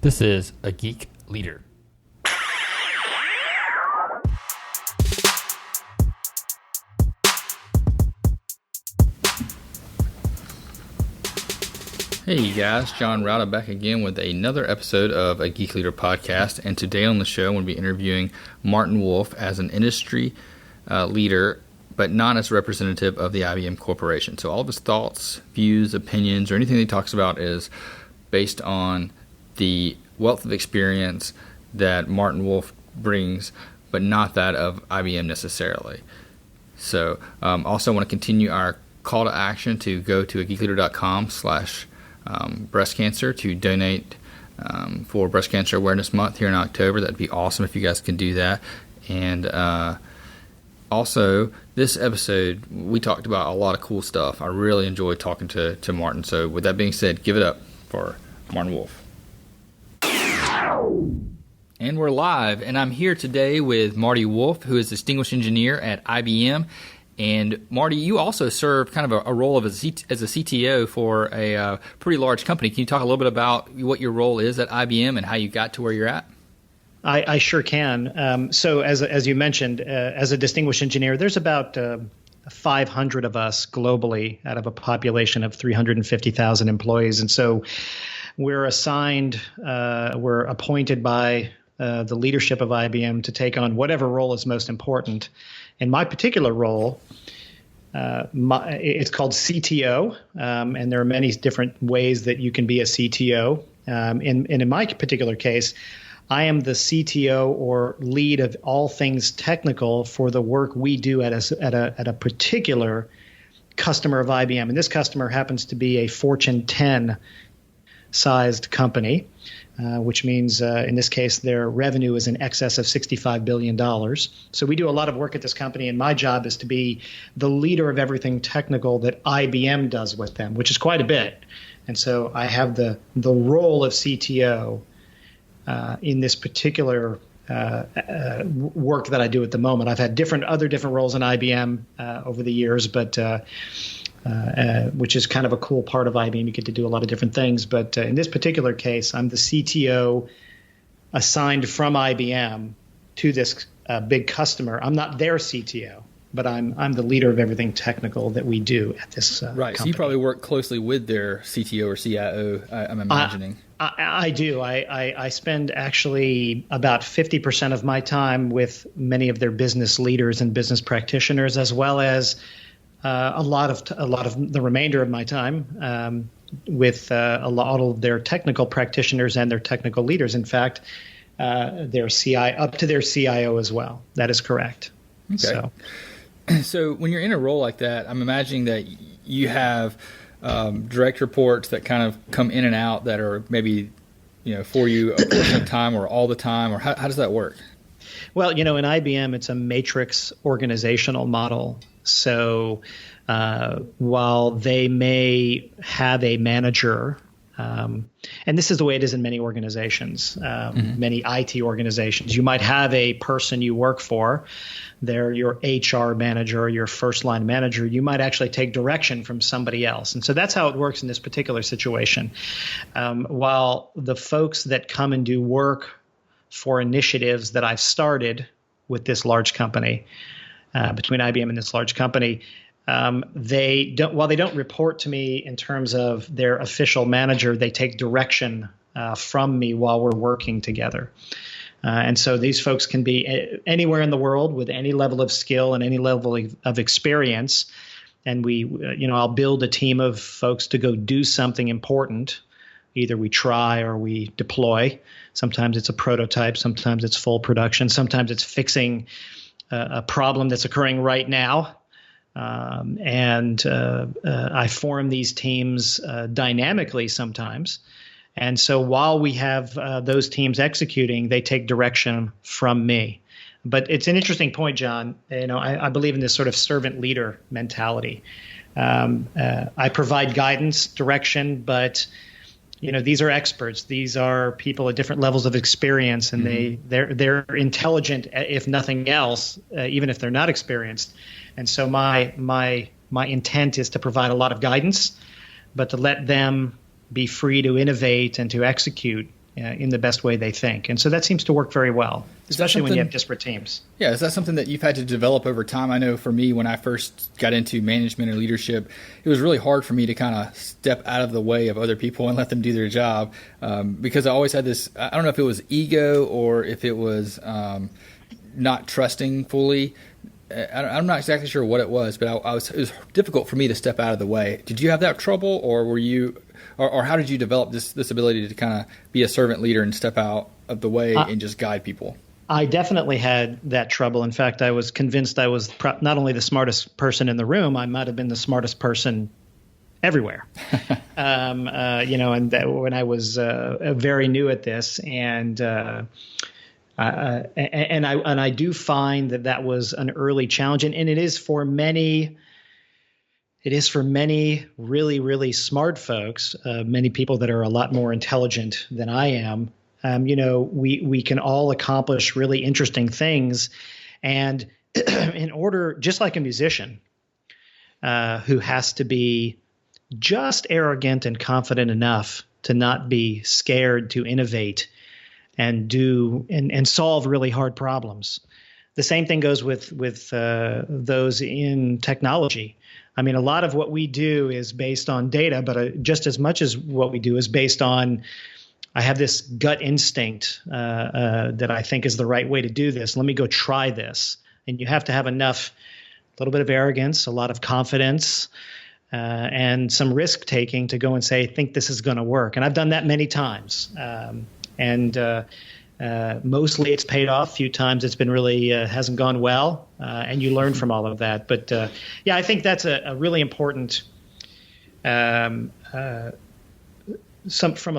This is A Geek Leader. Hey you guys, John Rauda back again with another episode of A Geek Leader podcast. And today on the show, I'm going to be interviewing Marin Wolfe as an industry leader, but not as representative of the IBM Corporation. So all of his thoughts, views, opinions, or anything that he talks about is based on the wealth of experience that Marin Wolfe brings, but not that of IBM necessarily. So also want to continue our call to action to go to ageekleader.com/breast cancer to donate for Breast Cancer Awareness Month here in October. That'd be awesome if you guys can do that. And also, this episode, we talked about a lot of cool stuff. I really enjoyed talking to Martin. So with that being said, give it up for Marin Wolfe. And we're live, and I'm here today with Marty Wolfe, who is a distinguished engineer at IBM. And Marty, you also serve kind of a role of as a CTO for a pretty large company. Can you talk a little bit about what your role is at IBM and how you got to where you're at? I sure can. So as you mentioned, as a distinguished engineer, there's about 500 of us globally out of a population of 350,000 employees. And so we're appointed by the leadership of IBM to take on whatever role is most important. And my particular role, it's called CTO, and there are many different ways that you can be a CTO. And in my particular case, I am the CTO or lead of all things technical for the work we do at a particular customer of IBM. And this customer happens to be a Fortune 10 sized company, which means in this case their revenue is in excess of $65 billion. So we do a lot of work at this company, and my job is to be the leader of everything technical that IBM does with them, which is quite a bit. And so I have the role of CTO in this particular work that I do at the moment. I've had other different roles in IBM over the years, but which is kind of a cool part of IBM. You get to do a lot of different things. But in this particular case, I'm the CTO assigned from IBM to this big customer. I'm not their CTO, but I'm the leader of everything technical that we do at this right. company. So you probably work closely with their CTO or CIO, I'm imagining. I do. I spend actually about 50% of my time with many of their business leaders and business practitioners, as well as a lot of the remainder of my time with a lot of their technical practitioners and their technical leaders. In fact, their CI up to their CIO as well. That is correct. Okay. So when you're in a role like that, I'm imagining that you have direct reports that kind of come in and out that are maybe, for you a portion of time or all the time, or how does that work? Well, in IBM, it's a matrix organizational model. So while they may have a manager, and this is the way it is in many organizations, many IT organizations, you might have a person you work for. They're your HR manager, your first line manager. You might actually take direction from somebody else. And so that's how it works in this particular situation. While the folks that come and do work for initiatives that I've started with this large company, between IBM and this large company, while they don't report to me in terms of their official manager, they take direction from me while we're working together. And so these folks can be anywhere in the world with any level of skill and any level of experience. And I'll build a team of folks to go do something important. Either we try or we deploy. Sometimes it's a prototype. Sometimes it's full production. Sometimes it's fixing a problem that's occurring right now. And I form these teams dynamically sometimes. And so while we have those teams executing, they take direction from me. But it's an interesting point, John. I believe in this sort of servant leader mentality. I provide guidance, direction, but these are experts. These are people at different levels of experience, and they're intelligent, if nothing else, even if they're not experienced. And so my intent is to provide a lot of guidance, but to let them be free to innovate and to execute in the best way they think. And so that seems to work very well, especially when you have disparate teams. Yeah, is that something that you've had to develop over time? I know for me, when I first got into management or leadership, it was really hard for me to kind of step out of the way of other people and let them do their job, because I always had this, I don't know if it was ego or if it was not trusting fully. I'm not exactly sure what it was, but it was difficult for me to step out of the way. Did you have that trouble, or were you, or how did you develop this ability to kind of be a servant leader and step out of the way and just guide people? I definitely had that trouble. In fact, I was convinced I was not only the smartest person in the room, I might have been the smartest person everywhere. And when I was very new at this, and I do find that was an early challenge, and it is for many. It is for many really, really smart folks, many people that are a lot more intelligent than I am. We can all accomplish really interesting things, and in order, just like a musician who has to be just arrogant and confident enough to not be scared to innovate and do and solve really hard problems. The same thing goes with those in technology. I mean, a lot of what we do is based on data, but just as much as what we do is based on, I have this gut instinct that I think is the right way to do this. Let me go try this. And you have to have enough, a little bit of arrogance, a lot of confidence, and some risk taking to go and say, I think this is going to work. And I've done that many times. Mostly it's paid off. A few times it's been really hasn't gone well, and you learn from all of that. But yeah, I think that's a really important. From a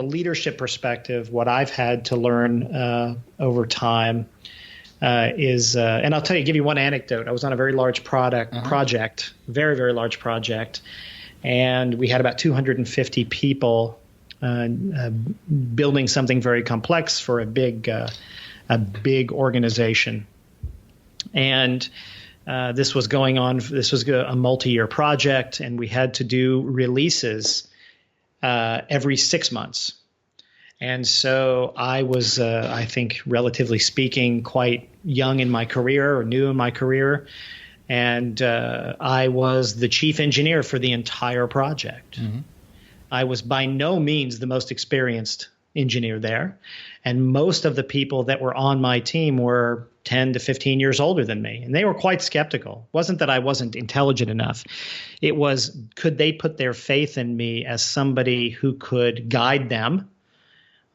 leadership perspective, what I've had to learn over time is, and I'll give you one anecdote. I was on a very large project, very, very large project, and we had about 250 people. Building something very complex for a big organization, and this was going on. This was a multi-year project, and we had to do releases every 6 months. And so I was, I think, relatively speaking, quite young in my career or new in my career, and I was the chief engineer for the entire project. Mm-hmm. I was by no means the most experienced engineer there. And most of the people that were on my team were 10 to 15 years older than me. And they were quite skeptical. It wasn't that I wasn't intelligent enough. It was, could they put their faith in me as somebody who could guide them,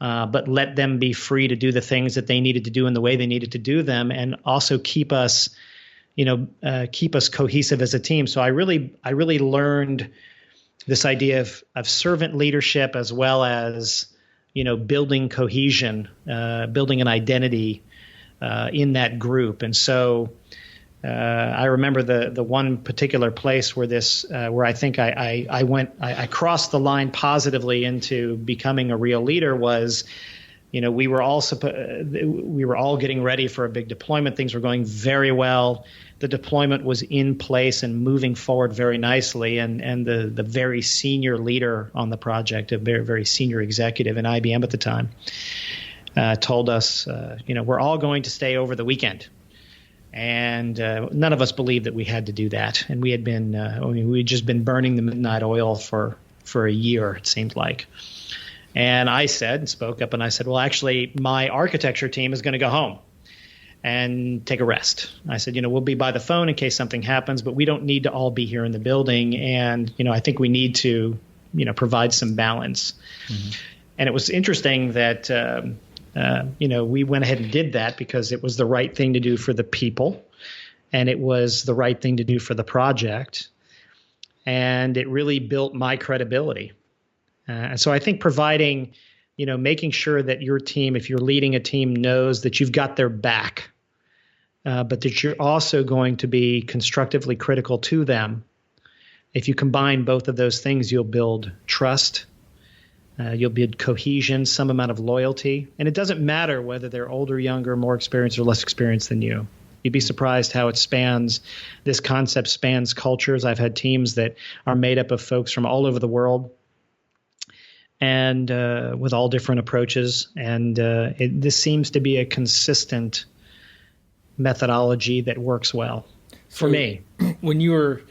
but let them be free to do the things that they needed to do in the way they needed to do them, and also keep us cohesive as a team. So I really learned this idea of servant leadership, as well as, building cohesion, building an identity in that group. And so I remember the one particular place where where I think I crossed the line positively into becoming a real leader was, we were all getting ready for a big deployment. Things were going very well. The deployment was in place and moving forward very nicely. And the very senior leader on the project, a very, very senior executive in IBM at the time, told us, we're all going to stay over the weekend. And none of us believed that we had to do that. And we had we'd just been burning the midnight oil for a year, it seemed like. And I spoke up, and I said, well, actually, my architecture team is going to go home and take a rest. I said, we'll be by the phone in case something happens, but we don't need to all be here in the building. And, I think we need to, provide some balance. Mm-hmm. And it was interesting that, we went ahead and did that because it was the right thing to do for the people, and it was the right thing to do for the project. And it really built my credibility. And so I think providing, making sure that your team, if you're leading a team, knows that you've got their back, but that you're also going to be constructively critical to them. If you combine both of those things, you'll build trust, you'll build cohesion, some amount of loyalty. And it doesn't matter whether they're older, younger, more experienced, or less experienced than you. You'd be surprised how this concept spans cultures. I've had teams that are made up of folks from all over the world. and with all different approaches. And this seems to be a consistent methodology that works well for me. When you were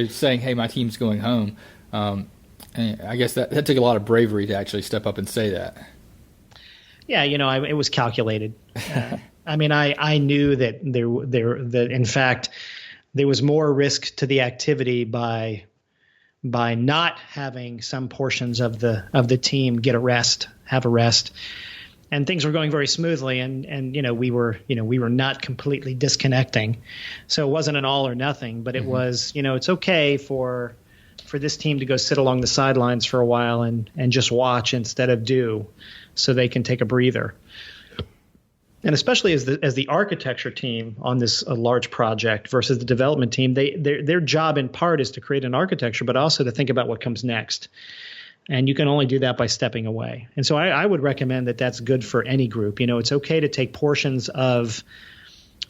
saying, hey, my team's going home, and I guess that took a lot of bravery to actually step up and say that. Yeah, it was calculated. I mean, I knew that that in fact there was more risk to the activity by not having some portions of the team have a rest, and things were going very smoothly, and we were not completely disconnecting, so it wasn't an all or nothing, but it was it's okay for this team to go sit along the sidelines for a while and just watch instead of do, so they can take a breather. And especially as the architecture team on this large project versus the development team, their job in part is to create an architecture, but also to think about what comes next. And you can only do that by stepping away. And so I would recommend that that's good for any group. It's okay to take portions of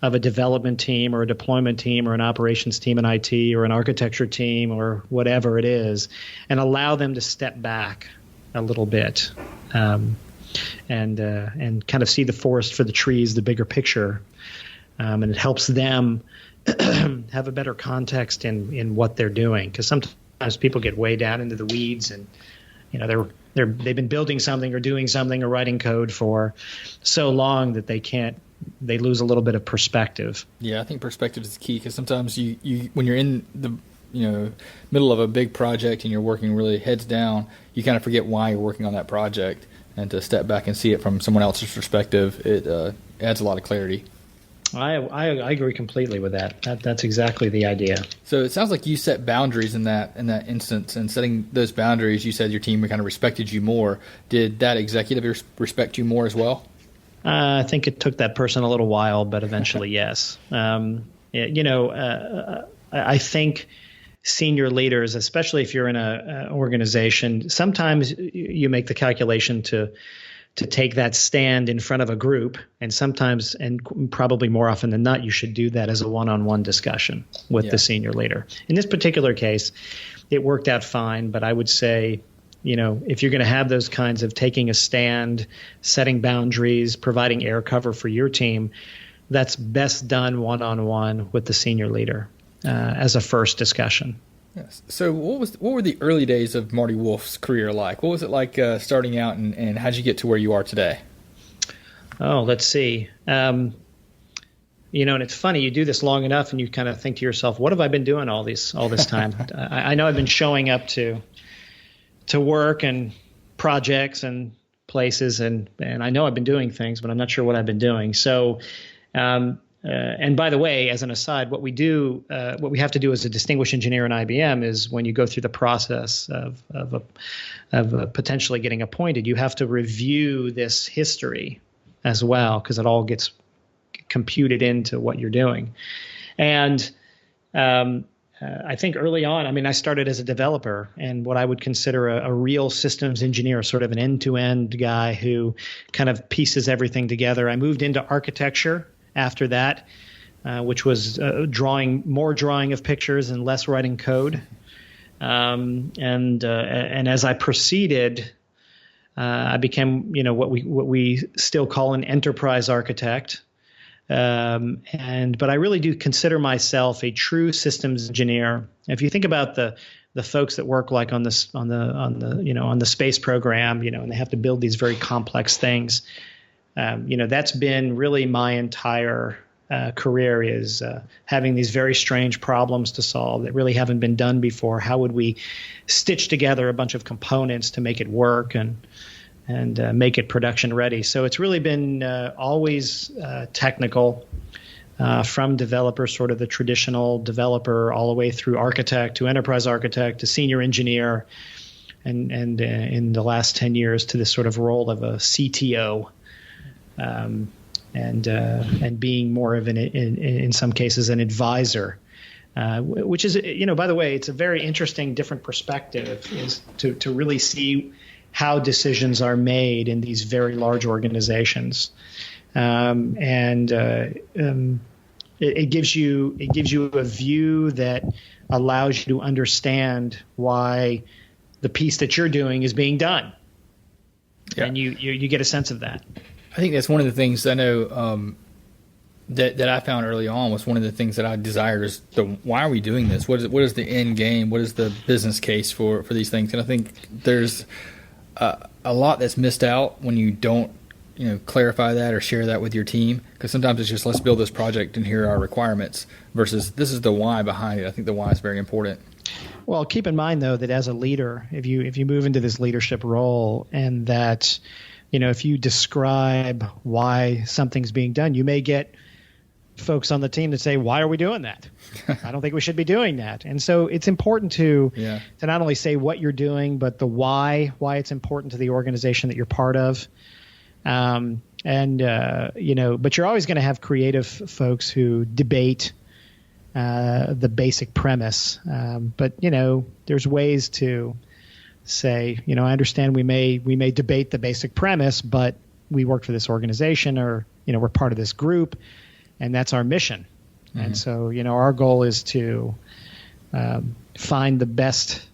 a development team or a deployment team or an operations team in IT or an architecture team or whatever it is, and allow them to step back a little bit. And kind of see the forest for the trees, the bigger picture, and it helps them have a better context in what they're doing. Because sometimes people get way down into the weeds, and they've been building something or doing something or writing code for so long that they lose a little bit of perspective. Yeah, I think perspective is key, because sometimes you when you're in the middle of a big project and you're working really heads down, you kind of forget why you're working on that project. And to step back and see it from someone else's perspective, it adds a lot of clarity. I agree completely with that. That's exactly the idea. So it sounds like you set boundaries in that instance, and setting those boundaries, you said your team kind of respected you more. Did that executive respect you more as well? I think it took that person a little while, but eventually, yes. I think senior leaders, especially if you're in an organization, sometimes you make the calculation to take that stand in front of a group, and sometimes, and probably more often than not, you should do that as a one-on-one discussion with the senior leader. In this particular case, it worked out fine, but I would say, if you're going to have those kinds of taking a stand, setting boundaries, providing air cover for your team, that's best done one-on-one with the senior leader. As a first discussion. Yes. So what were the early days of Marty Wolfe's career like? What was it like starting out, and how'd you get to where you are today? Oh, let's see. And it's funny, you do this long enough and you kind of think to yourself, what have I been doing all this time? I know I've been showing up to work and projects and places, and I know I've been doing things, but I'm not sure what I've been doing. So and by the way, as an aside, what we have to do as a distinguished engineer in IBM is when you go through the process of potentially getting appointed, you have to review this history as well, because it all gets computed into what you're doing. And I think early on, I started as a developer and what I would consider a real systems engineer, sort of an end-to-end guy who kind of pieces everything together. I moved into architecture after that, which was more drawing of pictures and less writing code. And as I proceeded, I became, what we still call an enterprise architect. But I really do consider myself a true systems engineer. If you think about the folks that work like on the space program, and they have to build these very complex things. That's been really my entire career, is having these very strange problems to solve that really haven't been done before. How would we stitch together a bunch of components to make it work and make it production ready? So it's really been always technical, from developer, sort of the traditional developer, all the way through architect to enterprise architect to senior engineer, and in the last 10 years to this sort of role of a CTO. And being more of in some cases an advisor, which is, by the way, it's a very interesting, different perspective, is to really see how decisions are made in these very large organizations, it gives you a view that allows you to understand why the piece that you're doing is being done. Yeah. And you get a sense of that. I think that's one of the things I know that I found early on was one of the things that I desired is why are we doing this? What is the end game? What is the business case for these things? And I think there's a lot that's missed out when you don't clarify that or share that with your team, because sometimes it's just let's build this project and here are our requirements versus this is the why behind it. I think the why is very important. Well, keep in mind though that as a leader, if you move into this leadership role and that if you describe why something's being done, you may get folks on the team that say, why are we doing that? I don't think we should be doing that. And so it's important to not only say what you're doing, but the why it's important to the organization that you're part of. But you're always going to have creative folks who debate the basic premise. But there's ways to say, I understand we may debate the basic premise, but we work for this organization or, we're part of this group and that's our mission. Mm-hmm. And so, our goal is to find the best,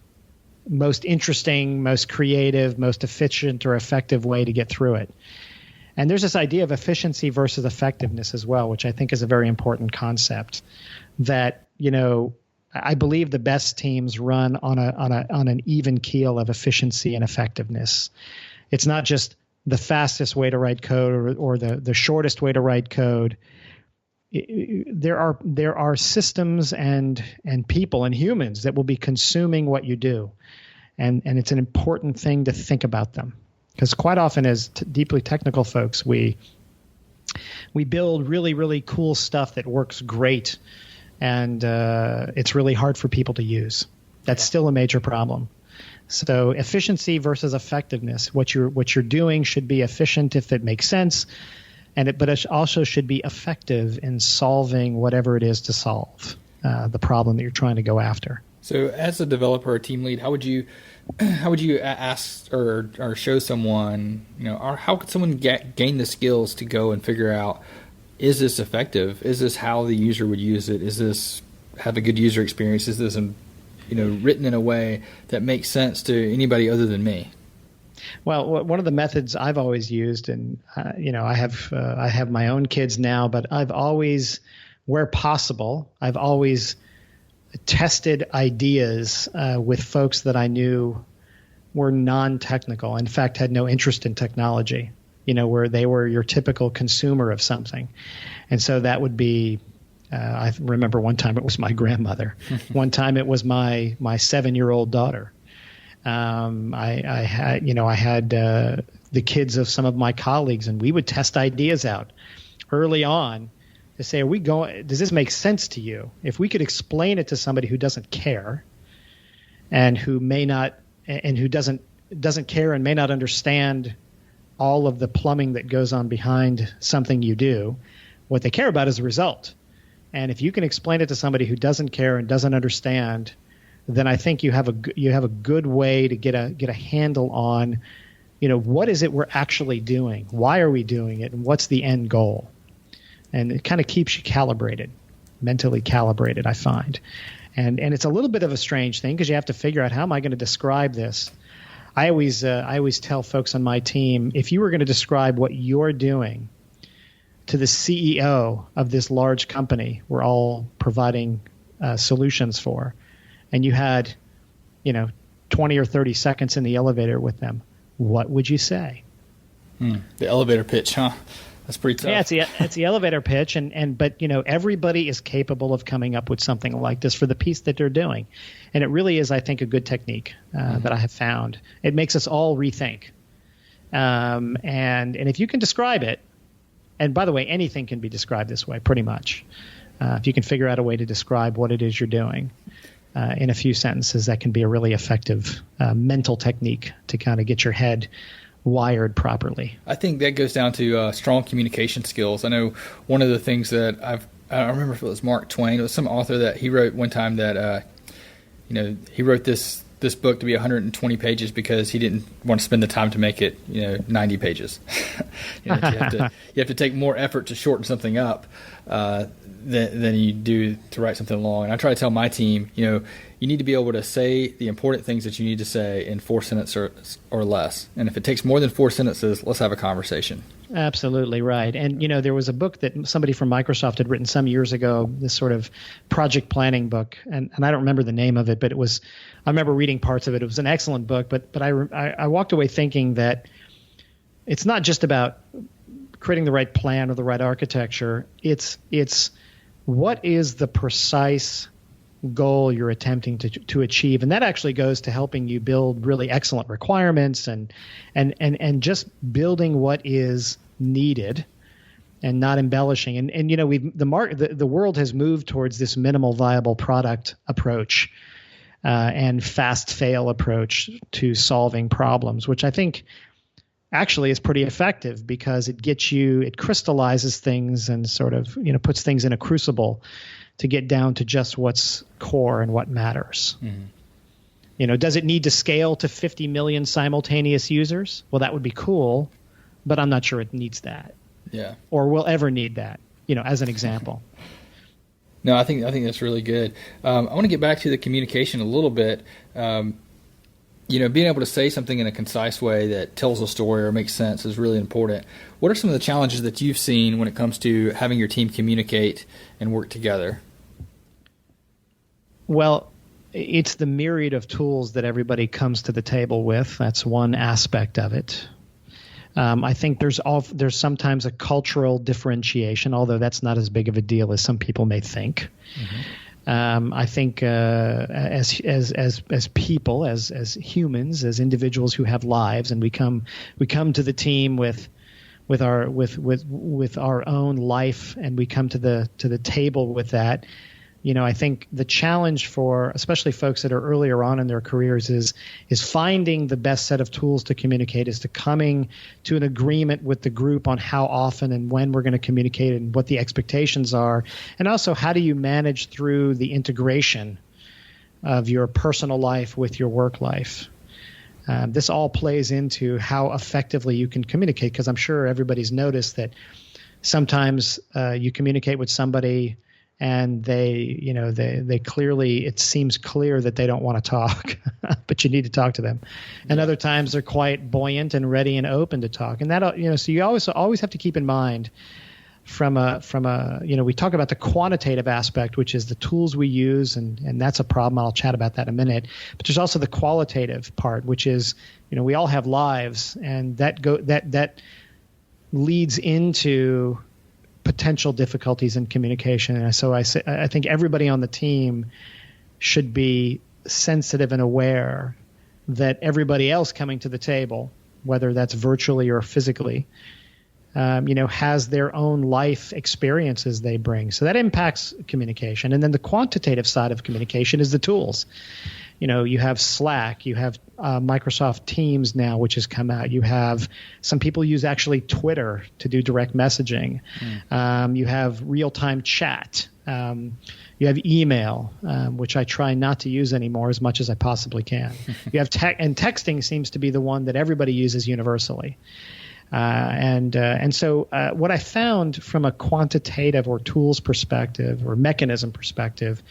most interesting, most creative, most efficient or effective way to get through it. And there's this idea of efficiency versus effectiveness as well, which I think is a very important concept that, I believe the best teams run on an even keel of efficiency and effectiveness. It's not just the fastest way to write code or the shortest way to write code. There are systems and people and humans that will be consuming what you do. And it's an important thing to think about them. Because quite often as deeply technical folks, we build really, really cool stuff that works great. And it's really hard for people to use. That's still a major problem. So efficiency versus effectiveness. What you're doing should be efficient if it makes sense, but it also should be effective in solving whatever it is to solve the problem that you're trying to go after. So, as a developer or team lead, how would you ask or show someone, or how could someone gain the skills to go and figure out, is this effective? Is this how the user would use it? Is this have a good user experience? Is this written in a way that makes sense to anybody other than me? Well, one of the methods I've always used, and I have my own kids now, but I've always, where possible, I've always tested ideas with folks that I knew were non-technical, in fact, had no interest in technology, where they were your typical consumer of something. And so that would be, I remember one time it was my grandmother. One time it was my 7-year-old daughter. I had the kids of some of my colleagues, and we would test ideas out early on to say, does this make sense to you? If we could explain it to somebody who doesn't care and who may not, and who doesn't care and may not understand all of the plumbing that goes on behind something you do, what they care about is the result. And if you can explain it to somebody who doesn't care and doesn't understand, then I think you have a good way to get a handle on, what is it we're actually doing? Why are we doing it? And what's the end goal? And it kind of keeps you mentally calibrated, I find. And it's a little bit of a strange thing because you have to figure out, how am I going to describe this? I always tell folks on my team, if you were going to describe what you're doing to the CEO of this large company we're all providing solutions for, and you had 20 or 30 seconds in the elevator with them, what would you say? The elevator pitch, huh? That's pretty tough. Yeah, it's the elevator pitch, but everybody is capable of coming up with something like this for the piece that they're doing, and it really is, I think, a good technique that I have found. It makes us all rethink, and if you can describe it, and by the way, anything can be described this way, pretty much. If you can figure out a way to describe what it is you're doing in a few sentences, that can be a really effective mental technique to kind of get your head wired properly. I think that goes down to strong communication skills. I know one of the things that I don't remember if it was Mark Twain, it was some author that he wrote one time that he wrote this book to be 120 pages because he didn't want to spend the time to make it 90 pages. You have to take more effort to shorten something up than you do to write something long. And I try to tell my team, you need to be able to say the important things that you need to say in 4 sentences or less. And if it takes more than 4 sentences, let's have a conversation. Absolutely right. And, there was a book that somebody from Microsoft had written some years ago, this sort of project planning book. And I don't remember the name of it, but I remember reading parts of it. It was an excellent book, but I walked away thinking that it's not just about creating the right plan or the right architecture. It's what is the precise goal you're attempting to achieve, and that actually goes to helping you build really excellent requirements and just building what is needed and not embellishing. And the world has moved towards this minimal viable product approach and fast fail approach to solving problems, which I think actually is pretty effective because it crystallizes things and sort of puts things in a crucible to get down to just what's core and what matters. Mm-hmm. Does it need to scale to 50 million simultaneous users? Well, that would be cool, but I'm not sure it needs that. Yeah. Or will ever need that, as an example. No, I think that's really good. I want to get back to the communication a little bit. Being able to say something in a concise way that tells a story or makes sense is really important. What are some of the challenges that you've seen when it comes to having your team communicate and work together? Well, it's the myriad of tools that everybody comes to the table with. That's one aspect of it. I think there's sometimes a cultural differentiation, although that's not as big of a deal as some people may think. Mm-hmm. I think as people, as humans, as individuals who have lives, and we come to the team with our own life, and we come to the table with that. I think the challenge for especially folks that are earlier on in their careers is finding the best set of tools to communicate, is to coming to an agreement with the group on how often and when we're going to communicate and what the expectations are. And also, how do you manage through the integration of your personal life with your work life? This all plays into how effectively you can communicate, because I'm sure everybody's noticed that sometimes you communicate with somebody and they clearly, it seems clear that they don't want to talk, but you need to talk to them. And other times they're quite buoyant and ready and open to talk. And that, so you always have to keep in mind from a we talk about the quantitative aspect, which is the tools we use, and that's a problem. I'll chat about that in a minute. But there's also the qualitative part, which is, we all have lives, and that leads into potential difficulties in communication. And so I think everybody on the team should be sensitive and aware that everybody else coming to the table, whether that's virtually or physically, has their own life experiences they bring. So that impacts communication. And then the quantitative side of communication is the tools. You have Slack, you have Microsoft Teams now, which has come out. You have some people use actually Twitter to do direct messaging. You have real-time chat. You have email, which I try not to use anymore as much as I possibly can. You have and texting seems to be the one that everybody uses universally. And so what I found from a quantitative or tools perspective or mechanism perspective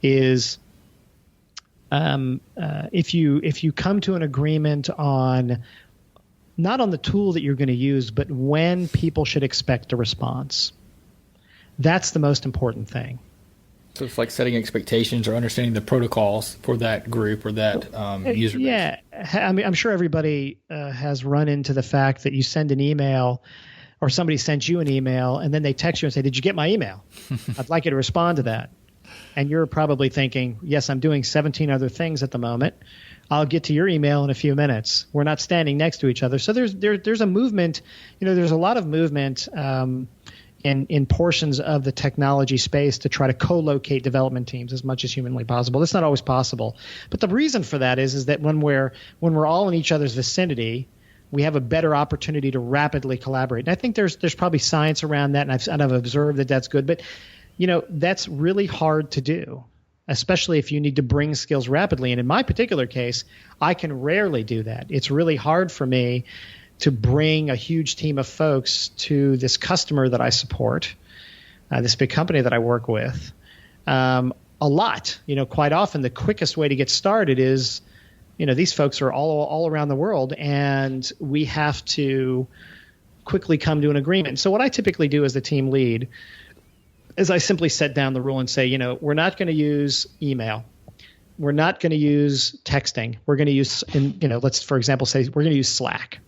is if you come to an agreement on not on the tool that you're going to use, but when people should expect a response, that's the most important thing. So it's like setting expectations or understanding the protocols for that group or that user base. Yeah, I mean, I'm sure everybody has run into the fact that you send an email or somebody sent you an email and then they text you and say, "Did you get my email? I'd like you to respond to that." And you're probably thinking, "Yes, I'm doing 17 other things at the moment. I'll get to your email in a few minutes." We're not standing next to each other. So there's a movement, there's a lot of movement in portions of the technology space to try to co-locate development teams as much as humanly possible. That's not always possible. But the reason for that is that when we're all in each other's vicinity, we have a better opportunity to rapidly collaborate. And I think there's probably science around that, and I've observed that that's good. But that's really hard to do, especially if you need to bring skills rapidly. And in my particular case, I can rarely do that. It's really hard for me to bring a huge team of folks to this customer that I support, this big company that I work with, a lot. Quite often the quickest way to get started is, these folks are all around the world, and we have to quickly come to an agreement. So what I typically do as the team lead is I simply set down the rule and say, we're not going to use email. We're not going to use texting. We're going to use, let's, for example, say we're going to use Slack.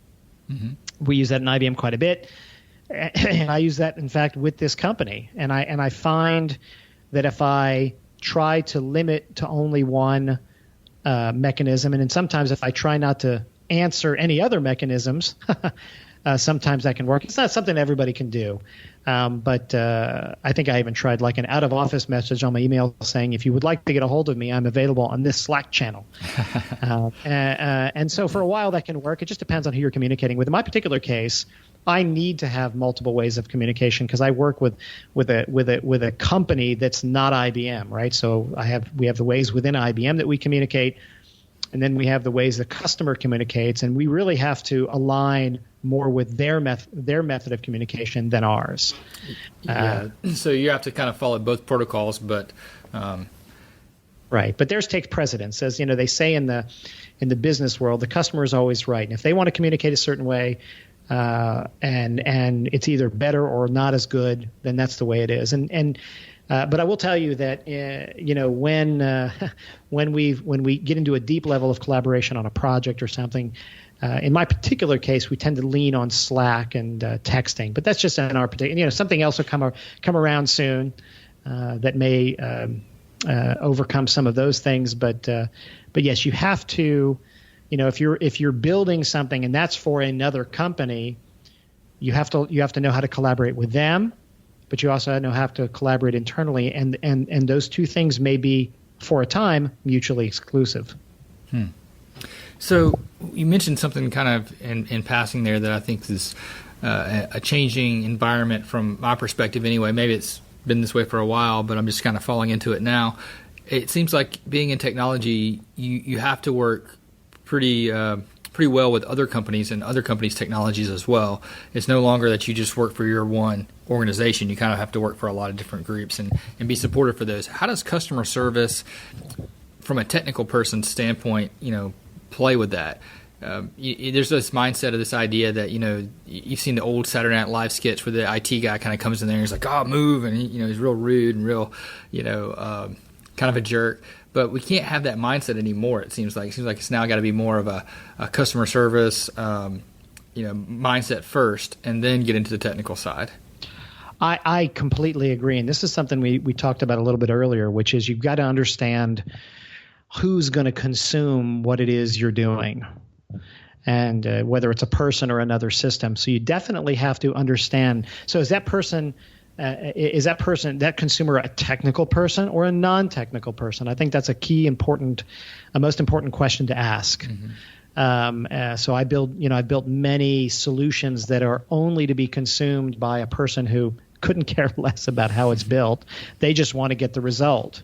Mm-hmm. We use that in IBM quite a bit. And I use that, in fact, with this company. And I find that if I try to limit to only one mechanism, and then sometimes if I try not to answer any other mechanisms, sometimes that can work. It's not something everybody can do. But I think I even tried like an out-of-office message on my email saying, if you would like to get a hold of me, I'm available on this Slack channel. And so for a while that can work. It just depends on who you're communicating with. In my particular case, I need to have multiple ways of communication because I work with a company that's not IBM, right? So we have the ways within IBM that we communicate, and then we have the ways the customer communicates, and we really have to align more with their method of communication than ours. So you have to kind of follow both protocols, but right. But theirs takes precedence, as they say in the business world. The customer is always right, and if they want to communicate a certain way, and it's either better or not as good, then that's the way it is. But I will tell you that when we get into a deep level of collaboration on a project or something, in my particular case, we tend to lean on Slack and texting. But that's just in our particular. Something else will come around soon that may overcome some of those things. But yes, you have to. If you're building something and that's for another company, you have to know how to collaborate with them, but you also have to collaborate internally, and those two things may be for a time mutually exclusive. So you mentioned something kind of in passing there that I think is a changing environment from my perspective anyway. Maybe it's been this way for a while, but I'm just kind of falling into it now. It seems like being in technology, you have to work pretty well with other companies and other companies' technologies as well. It's no longer that you just work for your one organization. You kind of have to work for a lot of different groups and be supportive for those. How does customer service, from a technical person's standpoint, play with that? There's this mindset of this idea that, you've seen the old Saturday Night Live sketch where the IT guy kind of comes in there and he's like, oh, move. And he's real rude and real, kind of a jerk. But we can't have that mindset anymore. It seems like it's now got to be more of a customer service, mindset first, and then get into the technical side. I completely agree, and this is something we talked about a little bit earlier, which is you've got to understand who's going to consume what it is you're doing, and whether it's a person or another system. So you definitely have to understand. So is that consumer a technical person or a non-technical person? I think that's a most important question to ask. Mm-hmm. So I've built many solutions that are only to be consumed by a person who couldn't care less about how it's built. They just want to get the result.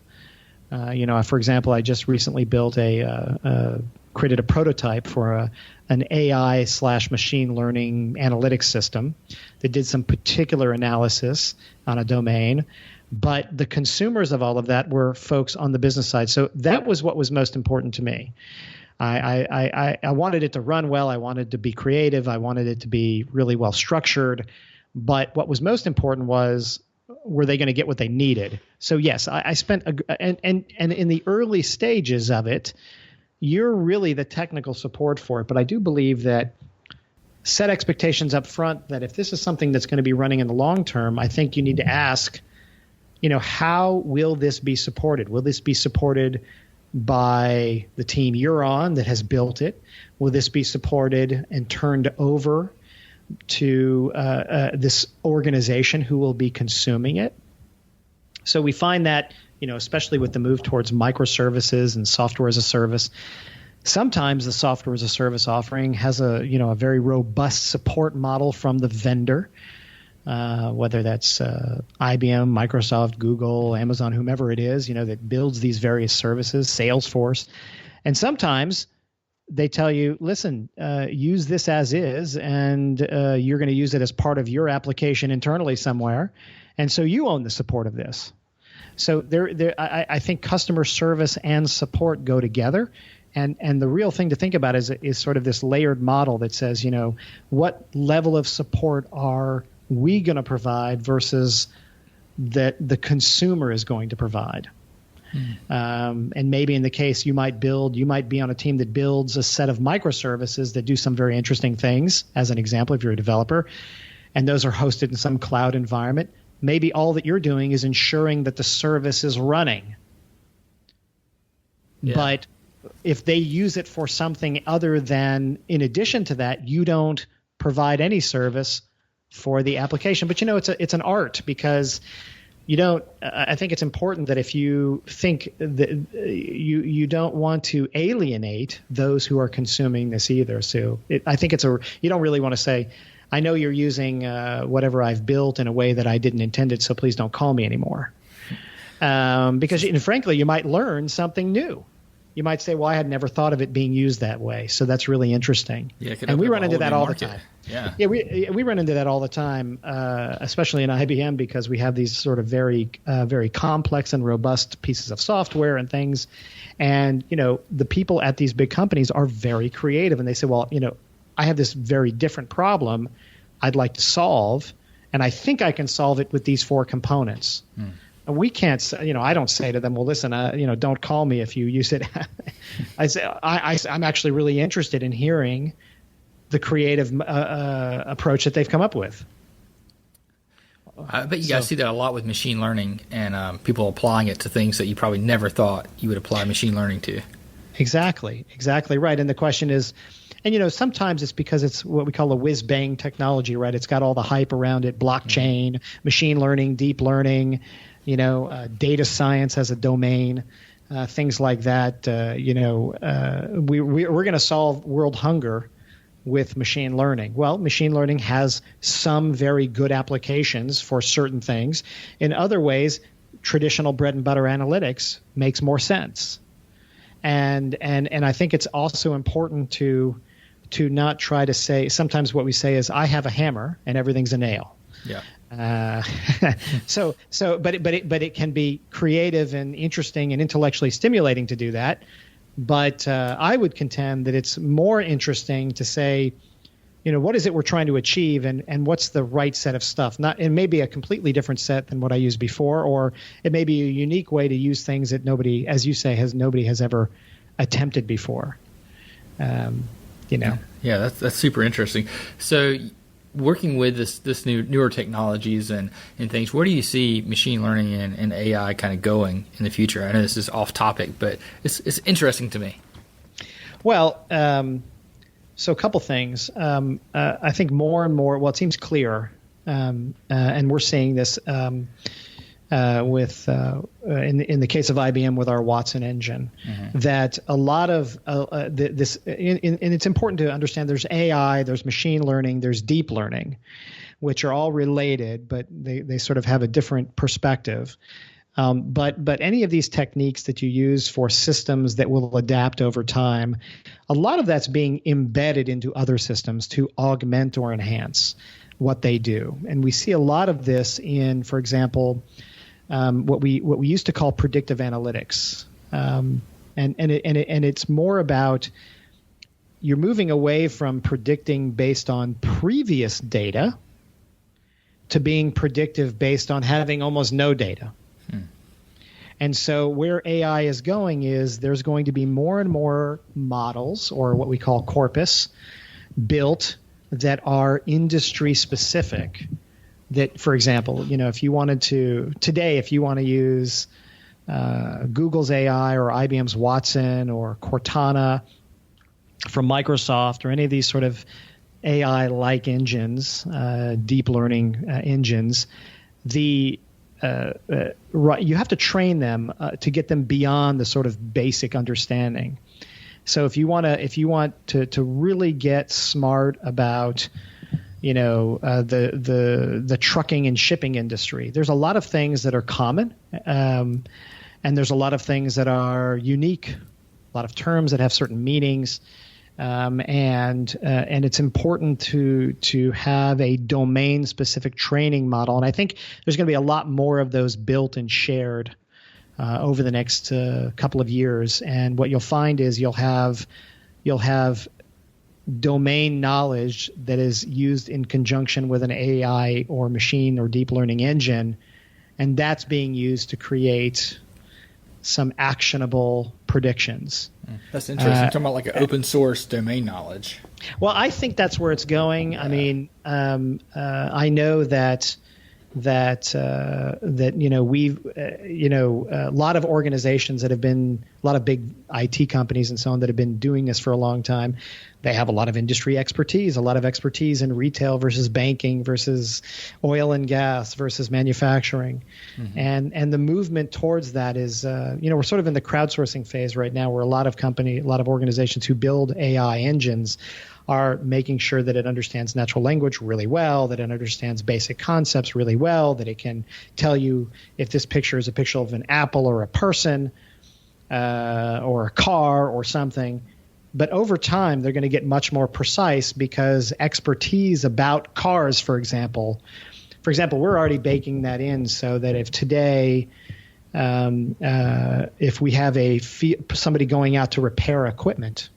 For example, I just recently created a prototype for an AI/machine learning analytics system that did some particular analysis on a domain, but the consumers of all of that were folks on the business side. So that was what was most important to me. I wanted it to run well. I wanted to be creative. I wanted it to be really well structured. But what was most important was, were they going to get what they needed? So yes, I spent and in the early stages of it, you're really the technical support for it. But I do believe that set expectations up front, that if this is something that's going to be running in the long term, I think you need to ask, how will this be supported? Will this be supported by the team you're on that has built it? Will this be supported and turned over to this organization who will be consuming it? So we find that, especially with the move towards microservices and software as a service, sometimes the software as a service offering has a very robust support model from the vendor, whether that's IBM, Microsoft, Google, Amazon, whomever it is, that builds these various services, Salesforce. And sometimes they tell you, listen, use this as is, and you're going to use it as part of your application internally somewhere. And so you own the support of this. So I think customer service and support go together. And the real thing to think about is sort of this layered model that says, what level of support are we going to provide versus that the consumer is going to provide. And maybe in the case you might be on a team that builds a set of microservices that do some very interesting things, as an example, if you're a developer, and those are hosted in some cloud environment. Maybe all that you're doing is ensuring that the service is running. Yeah. But if they use it for something other than, in addition to that, you don't provide any service for the application. But it's an art, because I think it's important that if you think that you don't want to alienate those who are consuming this either. So I think you don't really want to say, I know you're using whatever I've built in a way that I didn't intend it, so please don't call me anymore. Because frankly, you might learn something new. You might say, well, I had never thought of it being used that way. So that's really interesting. Yeah, and we run into that all the time. Yeah, we run into that all the time, especially in IBM, because we have these sort of very, very complex and robust pieces of software and things. And, the people at these big companies are very creative. And they say, well, I have this very different problem I'd like to solve, and I think I can solve it with these 4 components. And we can't say, I don't say to them, well, listen, don't call me if you use it. I say, I'm actually really interested in hearing the creative approach that they've come up with. I bet you guys see that a lot with machine learning and people applying it to things that you probably never thought you would apply machine learning to. Exactly right. And the question is, and sometimes it's because it's what we call a whiz-bang technology, right? It's got all the hype around it, blockchain, machine learning, deep learning, data science as a domain, things like that. We're going to solve world hunger with machine learning. Well, machine learning has some very good applications for certain things. In other ways, traditional bread and butter analytics makes more sense. And I think it's also important to not try to say, sometimes what we say is, I have a hammer and everything's a nail. Yeah. But it can be creative and interesting and intellectually stimulating to do that. But I would contend that it's more interesting to say, what is it we're trying to achieve, and what's the right set of stuff? It may be a completely different set than what I used before, or it may be a unique way to use things that nobody, as you say, nobody has ever attempted before. Yeah, that's super interesting. So, working with this newer technologies and things, where do you see machine learning and AI kind of going in the future? I know this is off topic, but it's interesting to me. Well, so a couple things. I think more and more, well, it seems clear, and we're seeing this with in the case of IBM with our Watson engine, that a lot of this, and it's important to understand there's AI, there's machine learning, there's deep learning, which are all related, but they sort of have a different perspective. But any of these techniques that you use for systems that will adapt over time, a lot of that's being embedded into other systems to augment or enhance what they do. And we see a lot of this in, for example, what we used to call predictive analytics, and it's more about you're moving away from predicting based on previous data to being predictive based on having almost no data. And so where AI is going is there's going to be more and more models, or what we call corpus, built that are industry specific. That, for example, if you wanted to today, if you want to use Google's AI or IBM's Watson or Cortana from Microsoft or any of these sort of AI-like engines, deep learning engines, you have to train them to get them beyond the sort of basic understanding. So if you want to really get smart about the trucking and shipping industry, there's a lot of things that are common, and there's a lot of things that are unique, a lot of terms that have certain meanings. and it's important to have a domain specific training model. And I think there's going to be a lot more of those built and shared over the next couple of years. And what you'll find is you'll have domain knowledge that is used in conjunction with an AI or machine or deep learning engine, and that's being used to create some actionable predictions. That's interesting. You're talking about like an open source domain knowledge. Well, I think that's where it's going. Yeah. I mean, I know that we've a lot of organizations that have been a lot of big IT companies and so on that have been doing this for a long time. They have a lot of industry expertise, a lot of expertise in retail versus banking versus oil and gas versus manufacturing, and the movement towards that is we're sort of in the crowdsourcing phase right now, where a lot of organizations who build AI engines are making sure that it understands natural language really well, that it understands basic concepts really well, that it can tell you if this picture is a picture of an apple or a person or a car or something. But over time, they're going to get much more precise because expertise about cars, for example, we're already baking that in so that if today if we have somebody going out to repair equipment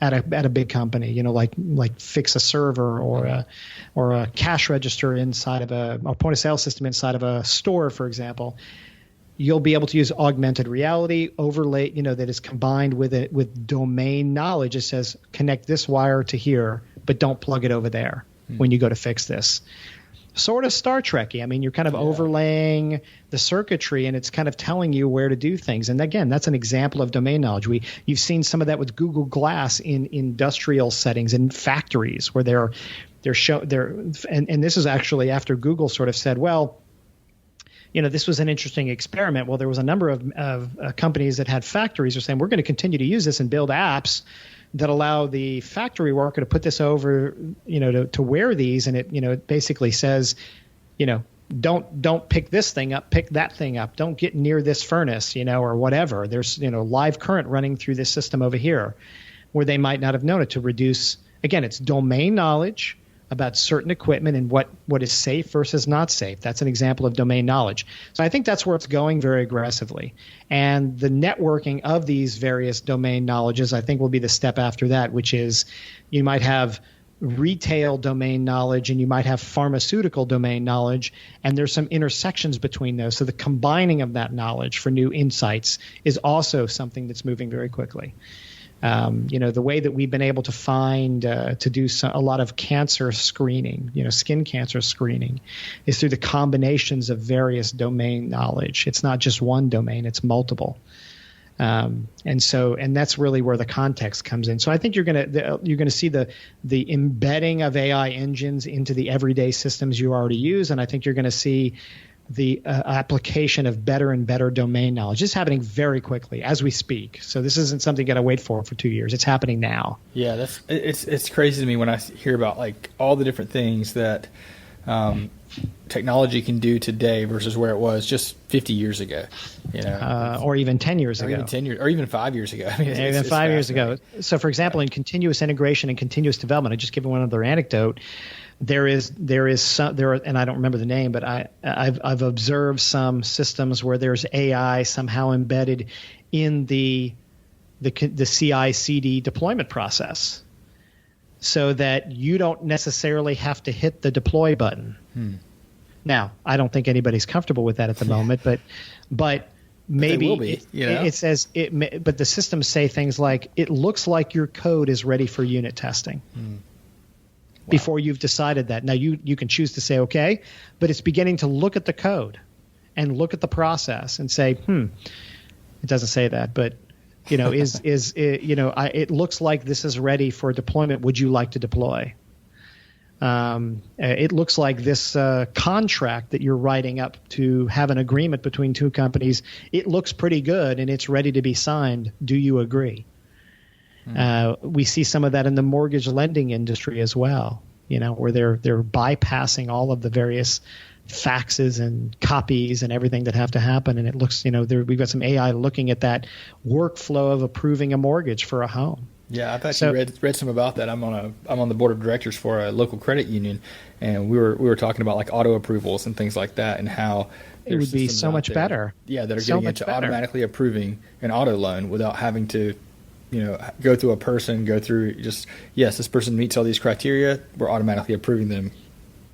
at a big company, like fix a server or a cash register inside of a point of sale system inside of a store, for example, you'll be able to use augmented reality overlay, that is combined with domain knowledge. It says connect this wire to here, but don't plug it over there when you go to fix this. Sort of Star Trek-y. I mean, you're kind of overlaying the circuitry, and it's kind of telling you where to do things. And again, that's an example of domain knowledge. You've seen some of that with Google Glass in industrial settings, in factories, where and this is actually after Google sort of said, well, this was an interesting experiment. Well, there was a number of companies that had factories who were saying, we're going to continue to use this and build apps that allow the factory worker to put this over, to wear these. And it basically says, don't pick this thing up, pick that thing up. Don't get near this furnace, or whatever. There's, live current running through this system over here, where they might not have known it, to reduce. Again, it's domain knowledge about certain equipment and what is safe versus not safe. That's an example of domain knowledge. So I think that's where it's going very aggressively. And the networking of these various domain knowledges, I think, will be the step after that, which is you might have retail domain knowledge and you might have pharmaceutical domain knowledge, and there's some intersections between those. So the combining of that knowledge for new insights is also something that's moving very quickly. The way that we've been able to find to do a lot of cancer screening, skin cancer screening, is through the combinations of various domain knowledge. It's not just one domain; it's multiple. And that's really where the context comes in. So I think you're gonna see the embedding of AI engines into the everyday systems you already use, and I think you're going to see the application of better and better domain knowledge. It's happening very quickly as we speak. So this isn't something you got to wait for 2 years. It's happening now. Yeah, it's crazy to me when I hear about like all the different things that technology can do today versus where it was just 50 years ago. Or even 10 years ago. Even 10 years, or even 5 years ago. I mean, even 5 years ago. So, for example, in continuous integration and continuous development, I just give one other anecdote. There is some, and I don't remember the name, but I've observed some systems where there's AI somehow embedded in the CI/CD deployment process, so that you don't necessarily have to hit the deploy button. Now, I don't think anybody's comfortable with that at the moment, but maybe will be, it says it. But the systems say things like, "It looks like your code is ready for unit testing." Wow. Before you've decided that. Now you can choose to say okay, but it's beginning to look at the code and look at the process and say, it doesn't say that, but it looks like this is ready for deployment. Would you like to deploy? It looks like this contract that you're writing up to have an agreement between two companies, it looks pretty good and it's ready to be signed. Do you agree? We see some of that in the mortgage lending industry as well, where they're bypassing all of the various faxes and copies and everything that have to happen. And it looks, we've got some AI looking at that workflow of approving a mortgage for a home. Yeah, I've actually read some about that. I'm on the board of directors for a local credit union, and we were talking about like auto approvals and things like that, and how it would be so much better. Yeah, that are getting into automatically approving an auto loan without having to, go through a person, go through just, yes, this person meets all these criteria, we're automatically approving them.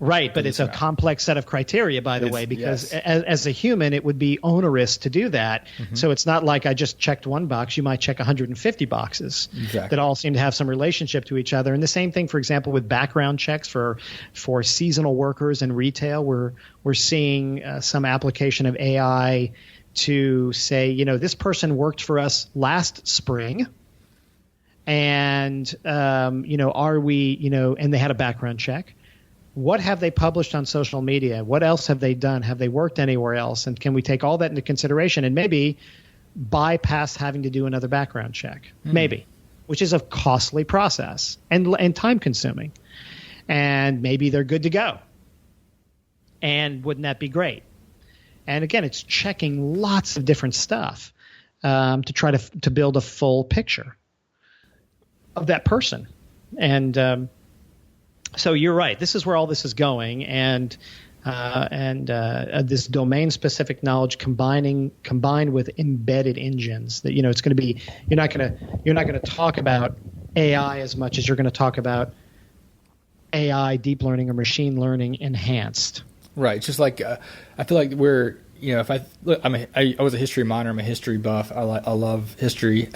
Right, but it's a complex set of criteria, by the way, because as a human, it would be onerous to do that. Mm-hmm. So it's not like I just checked one box. You might check 150 boxes that all seem to have some relationship to each other. And the same thing, for example, with background checks for seasonal workers in retail. We're seeing some application of AI to say, this person worked for us last spring. And, are we, and they had a background check. What have they published on social media? What else have they done? Have they worked anywhere else? And can we take all that into consideration and maybe bypass having to do another background check? Maybe, which is a costly process and time consuming. And maybe they're good to go. And wouldn't that be great? And again, it's checking lots of different stuff to try to build a full picture of that person. And so you're right. This is where all this is going, and this domain-specific knowledge combined with embedded engines. That it's going to be you're not going to talk about AI as much as you're going to talk about AI, deep learning, or machine learning enhanced. Right. Just like I feel like we're. If I was a history minor, I'm a history buff. I love history.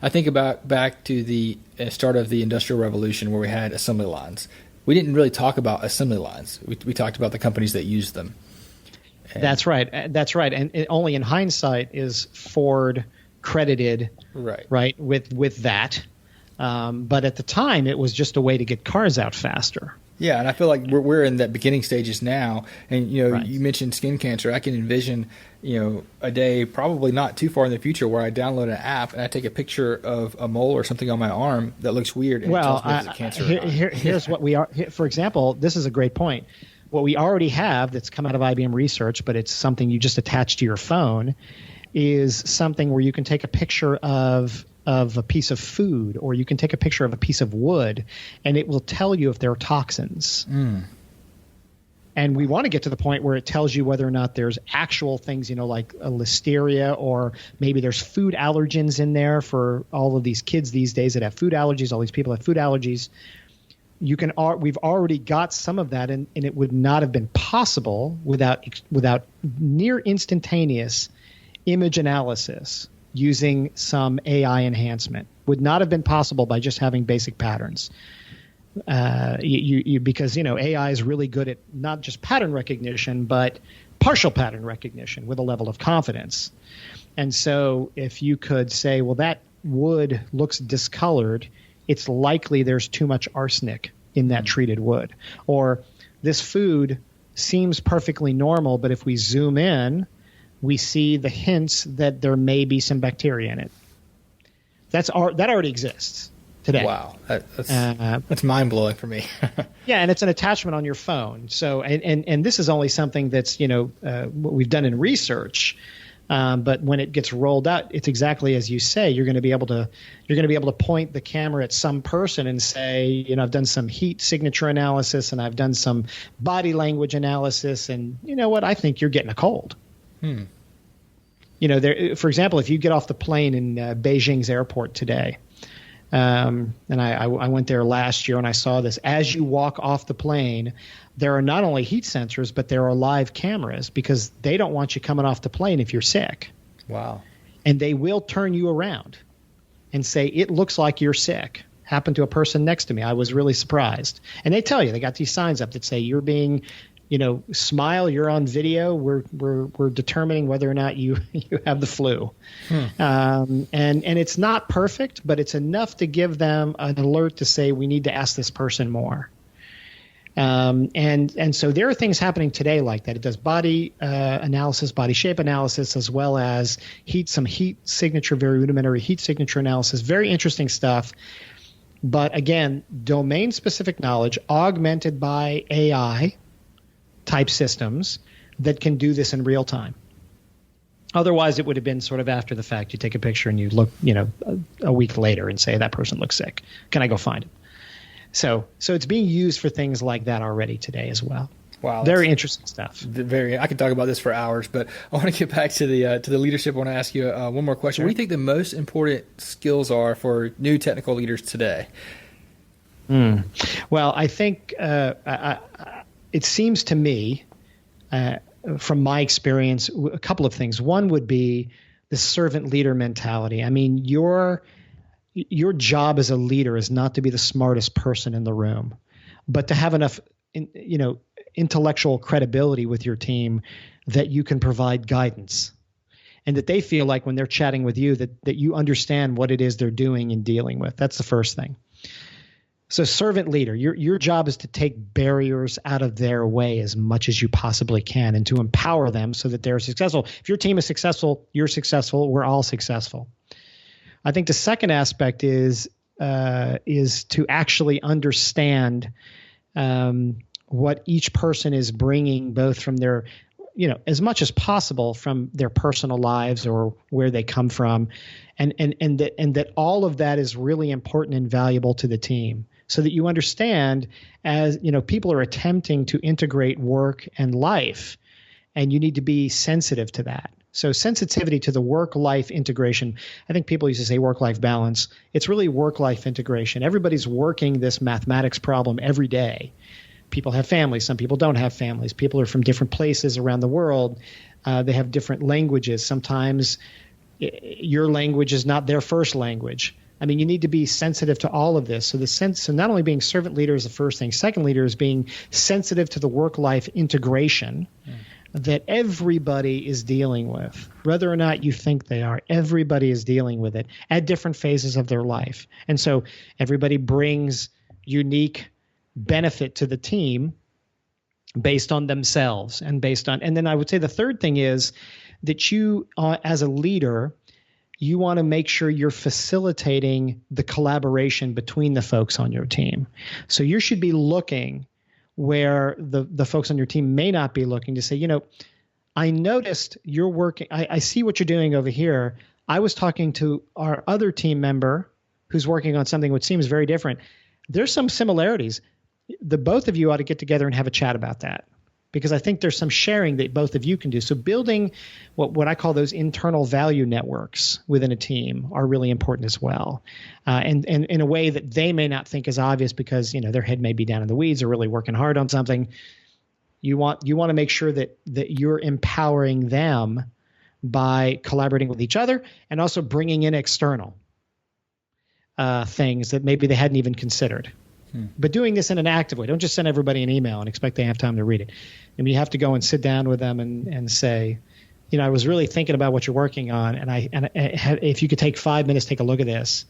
I think about back to the start of the Industrial Revolution where we had assembly lines. We didn't really talk about assembly lines. We talked about the companies that used them. That's right. And only in hindsight is Ford credited right with that. But at the time, it was just a way to get cars out faster. Yeah, and I feel like we're in that beginning stages now. And you mentioned skin cancer. I can envision a day probably not too far in the future where I download an app and I take a picture of a mole or something on my arm that looks weird. And it tells me if it's cancer. Here's what we are. For example, this is a great point. What we already have that's come out of IBM research, but it's something you just attach to your phone, is something where you can take a picture of a piece of food, or you can take a picture of a piece of wood, and it will tell you if there are toxins. And we want to get to the point where it tells you whether or not there's actual things, like a listeria, or maybe there's food allergens in there for all of these kids these days that have food allergies. All these people have food allergies. We've already got some of that, and it would not have been possible without near instantaneous image analysis using some AI enhancement. Would not have been possible by just having basic patterns. Because AI is really good at not just pattern recognition, but partial pattern recognition with a level of confidence. And so if you could say, well, that wood looks discolored, it's likely there's too much arsenic in that treated wood. Or this food seems perfectly normal, but if we zoom in, we see the hints that there may be some bacteria in it. That already exists today. Wow, that's mind-blowing for me. Yeah, and it's an attachment on your phone. So, and this is only something that's what we've done in research. But when it gets rolled out, it's exactly as you say. You're going to be able to point the camera at some person and say, I've done some heat signature analysis and I've done some body language analysis, and you know what? I think you're getting a cold. For example, if you get off the plane in Beijing's airport today, and I went there last year and I saw this, as you walk off the plane, there are not only heat sensors, but there are live cameras because they don't want you coming off the plane if you're sick. Wow. And they will turn you around and say, it looks like you're sick. Happened to a person next to me. I was really surprised. And they tell you, they got these signs up that say you're being smile, you're on video. We're determining whether or not you have the flu. And it's not perfect, but it's enough to give them an alert to say we need to ask this person more. And so there are things happening today like that. It does body analysis, body shape analysis, as well as some heat signature, very rudimentary heat signature analysis. Very interesting stuff. But again, domain-specific knowledge augmented by AI type systems that can do this in real time. Otherwise, it would have been sort of after the fact. You take a picture and you look, a week later and say, that person looks sick. Can I go find him? So it's being used for things like that already today as well. Wow, very interesting stuff. I could talk about this for hours, but I want to get back to the leadership. I want to ask you one more question. Sure. What do you think the most important skills are for new technical leaders today? Well, I think it seems to me, from my experience, a couple of things. One would be the servant leader mentality. I mean, your job as a leader is not to be the smartest person in the room, but to have enough, intellectual credibility with your team that you can provide guidance, and that they feel like when they're chatting with you that you understand what it is they're doing and dealing with. That's the first thing. So servant leader, your job is to take barriers out of their way as much as you possibly can and to empower them so that they're successful. If your team is successful, you're successful, we're all successful. I think the second aspect is to actually understand what each person is bringing, both from their, as much as possible from their personal lives or where they come from, and that all of that is really important and valuable to the team. So that you understand, as people are attempting to integrate work and life, and you need to be sensitive to that. So sensitivity to the work-life integration. I think people used to say work-life balance. It's really work-life integration. Everybody's working this mathematics problem every day. People have families. Some people don't have families. People are from different places around the world. They have different languages. Sometimes your language is not their first language. I mean, you need to be sensitive to all of this. So not only being servant leader is the first thing. Second leader is being sensitive to the work-life integration that everybody is dealing with, whether or not you think they are. Everybody is dealing with it at different phases of their life. And so everybody brings unique benefit to the team based on themselves and then I would say the third thing is that you, as a leader, you want to make sure you're facilitating the collaboration between the folks on your team. So you should be looking where the folks on your team may not be looking, to say, I noticed you're working. I see what you're doing over here. I was talking to our other team member who's working on something which seems very different. There's some similarities. The both of you ought to get together and have a chat about that, because I think there's some sharing that both of you can do. So building what I call those internal value networks within a team are really important as well. And in a way that they may not think is obvious because, their head may be down in the weeds or really working hard on something. You want to make sure that you're empowering them by collaborating with each other and also bringing in external things that maybe they hadn't even considered. But doing this in an active way. Don't just send everybody an email and expect they have time to read it. I mean, you have to go and sit down with them and say, I was really thinking about what you're working on, and if you could take 5 minutes, take a look at this,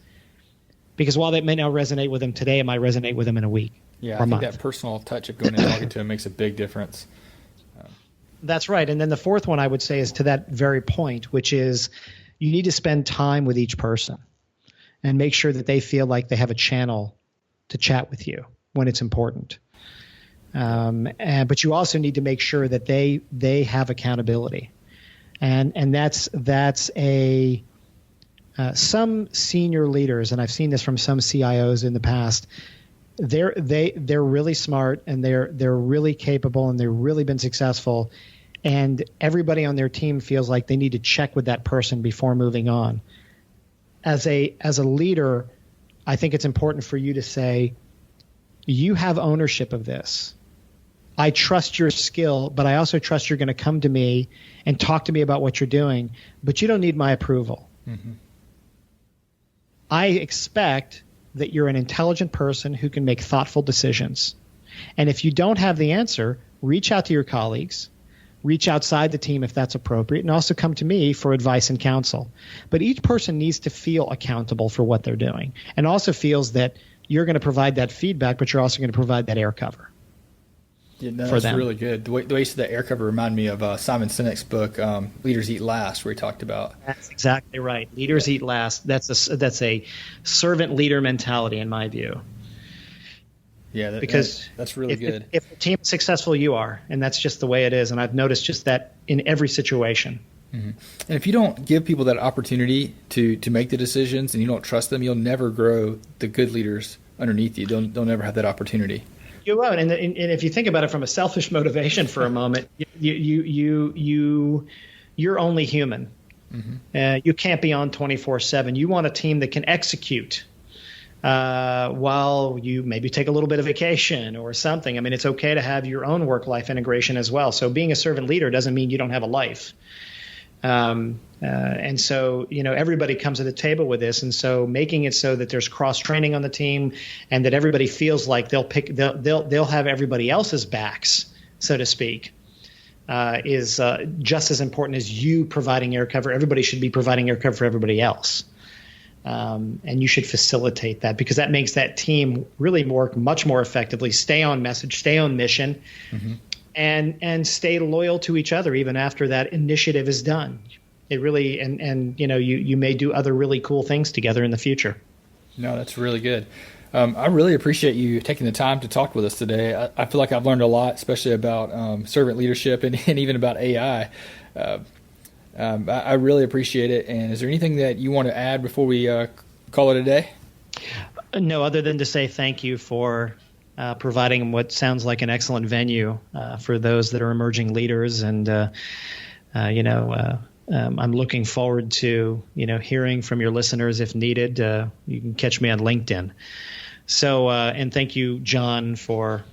because while that may not resonate with them today, it might resonate with them in a week. Yeah, I think that personal touch of going and talking to them makes a big difference. That's right. And then the fourth one I would say is to that very point, which is you need to spend time with each person and make sure that they feel like they have a channel to chat with you when it's important. But you also need to make sure that they have accountability. And that's some senior leaders, and I've seen this from some CIOs in the past, they're really smart and they're really capable and they've really been successful, and everybody on their team feels like they need to check with that person before moving on. As a leader, I think it's important for you to say, you have ownership of this. I trust your skill, but I also trust you're going to come to me and talk to me about what you're doing, but you don't need my approval. Mm-hmm. I expect that you're an intelligent person who can make thoughtful decisions. And if you don't have the answer, reach out to your colleagues, reach outside the team if that's appropriate, and also come to me for advice and counsel. But each person needs to feel accountable for what they're doing, and also feels that you're going to provide that feedback, but you're also going to provide that air cover. Yeah, no, that's really good. The way you said that air cover reminded me of Simon Sinek's book, Leaders Eat Last, where he talked about. That's exactly right. Leaders eat last. That's a servant leader mentality in my view. Yeah, because that's really good. If the team is successful, you are, and that's just the way it is. And I've noticed just that in every situation. Mm-hmm. And if you don't give people that opportunity to make the decisions and you don't trust them, you'll never grow the good leaders underneath you. They'll never have that opportunity. You won't. And if you think about it from a selfish motivation for a moment, you're only human. Mm-hmm. You can't be on 24/7. You want a team that can execute while you maybe take a little bit of vacation or something. I mean, it's okay to have your own work-life integration as well. So being a servant leader doesn't mean you don't have a life. And so, everybody comes to the table with this. And so making it so that there's cross-training on the team and that everybody feels like they'll have everybody else's backs, so to speak, is just as important as you providing air cover. Everybody should be providing air cover for everybody else. And you should facilitate that because that makes that team really work much more effectively, stay on message, stay on mission, mm-hmm. and stay loyal to each other even after that initiative is done. It really and you may do other really cool things together in the future. No, that's really good. I really appreciate you taking the time to talk with us today. I feel like I've learned a lot, especially about servant leadership and even about AI. I really appreciate it. And is there anything that you want to add before we call it a day? No, other than to say thank you for providing what sounds like an excellent venue for those that are emerging leaders. And, I'm looking forward to, hearing from your listeners if needed. You can catch me on LinkedIn. So, and thank you, John, for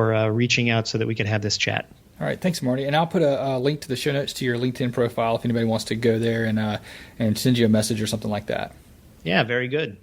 reaching out so that we could have this chat. All right, thanks, Marty. And I'll put a link to the show notes to your LinkedIn profile if anybody wants to go there and send you a message or something like that. Yeah, very good.